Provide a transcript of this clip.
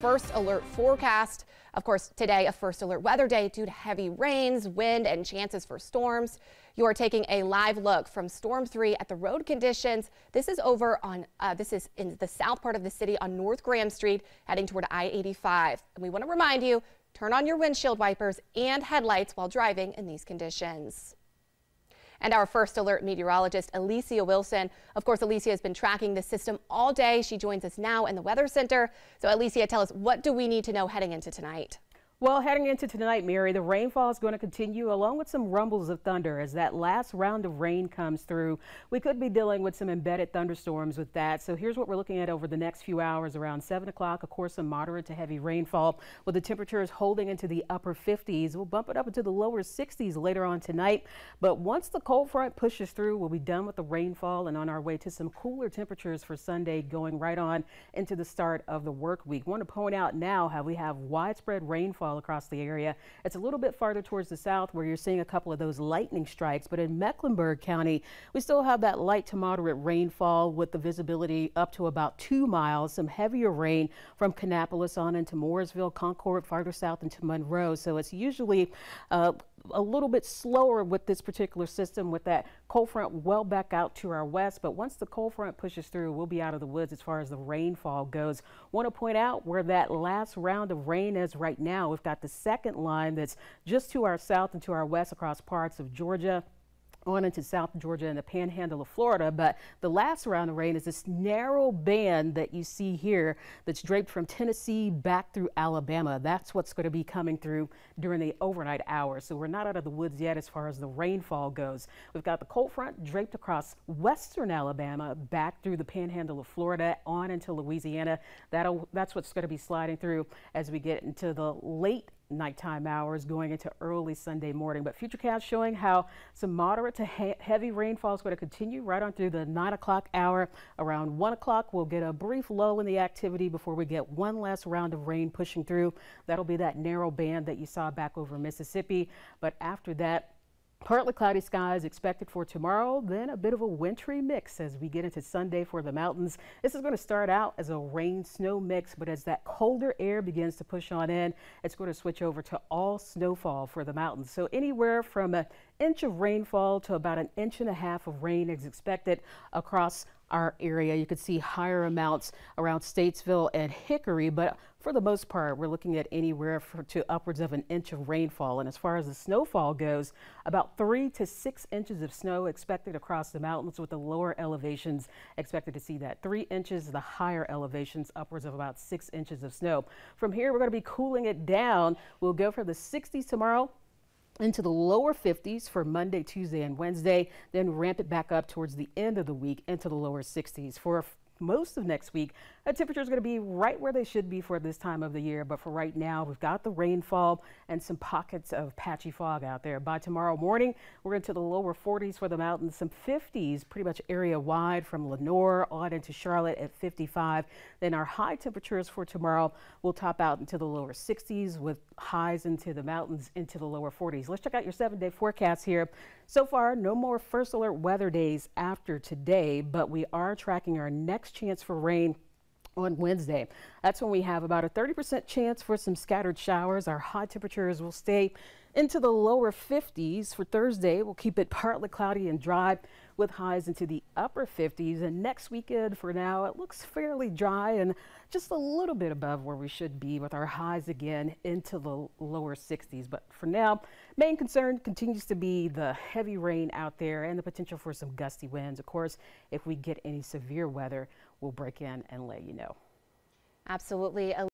First alert forecast. Of course, today a first alert weather day due to heavy rains, wind, and chances for storms. You are taking a live look from Storm 3 at the road conditions. This is in the south part of the city on North Graham Street, heading toward I-85. And we want to remind you, turn on your windshield wipers and headlights while driving in these conditions. And our first alert meteorologist, Alicia Wilson. Of course, Alicia has been tracking the system all day. She joins us now in the Weather Center. So, Alicia, tell us, what do we need to know heading into tonight? Well, heading into tonight, Mary, the rainfall is going to continue along with some rumbles of thunder as that last round of rain comes through. We could be dealing with some embedded thunderstorms with that. So here's what we're looking at over the next few hours. Around 7 o'clock, of course, some moderate to heavy rainfall with the temperatures holding into the upper 50s. We'll bump it up into the lower 60s later on tonight. But once the cold front pushes through, we'll be done with the rainfall and on our way to some cooler temperatures for Sunday, going right on into the start of the work week. I want to point out now how we have widespread rainfall across the area. It's a little bit farther towards the south where you're seeing a couple of those lightning strikes, but in Mecklenburg County, we still have that light to moderate rainfall with the visibility up to about 2 miles, some heavier rain from Kannapolis on into Mooresville, Concord, farther south into Monroe. So it's usually a little bit slower with this particular system with that cold front well back out to our west. But once the cold front pushes through, we'll be out of the woods as far as the rainfall goes. Want to point out where that last round of rain is right now. We've got the second line that's just to our south and to our west across parts of Georgia, on into South Georgia and the panhandle of Florida. But the last round of rain is this narrow band that you see here that's draped from Tennessee back through Alabama. That's what's going to be coming through during the overnight hours. So we're not out of the woods yet as far as the rainfall goes. We've got the cold front draped across western Alabama back through the panhandle of Florida on into Louisiana. That's what's going to be sliding through as we get into the late nighttime hours going into early Sunday morning. But futurecast showing how some moderate to heavy rainfall is going to continue right on through the 9 o'clock hour. Around 1 o'clock, we'll get a brief lull in the activity before we get one last round of rain pushing through. That'll be that narrow band that you saw back over Mississippi. But after that, partly cloudy skies expected for tomorrow, then a bit of a wintry mix as we get into Sunday for the mountains. This is going to start out as a rain-snow mix, but as that colder air begins to push on in, it's going to switch over to all snowfall for the mountains. So anywhere from an inch of rainfall to about 1.5 inches of rain is expected across our area. You could see higher amounts around Statesville and Hickory, but for the most part, we're looking at anywhere to upwards of 1 inch of rainfall. And as far as the snowfall goes, about 3 to 6 inches of snow expected across the mountains, with the lower elevations expected to see that 3 inches, the higher elevations upwards of about 6 inches of snow. From here, we're going to be cooling it down. We'll go for the 60s tomorrow, into the lower 50s for Monday, Tuesday, and Wednesday, then ramp it back up towards the end of the week into the lower 60s. For most of next week, the temperature is going to be right where they should be for this time of the year. But for right now, we've got the rainfall and some pockets of patchy fog out there. By tomorrow morning, we're into the lower 40s for the mountains, some 50s pretty much area wide from Lenore on into Charlotte at 55. Then our high temperatures for tomorrow will top out into the lower 60s with highs into the mountains into the lower 40s. Let's check out your 7-day forecast here. So far, no more first alert weather days after today, but we are tracking our next chance for rain on Wednesday. That's when we have about a 30% chance for some scattered showers. Our high temperatures will stay into the lower 50s. For Thursday, we'll keep it partly cloudy and dry with highs into the upper 50s. And next weekend, for now, it looks fairly dry and just a little bit above where we should be, with our highs again into the lower 60s. But for now, main concern continues to be the heavy rain out there and the potential for some gusty winds. Of course, if we get any severe weather, we'll break in and let you know. Absolutely.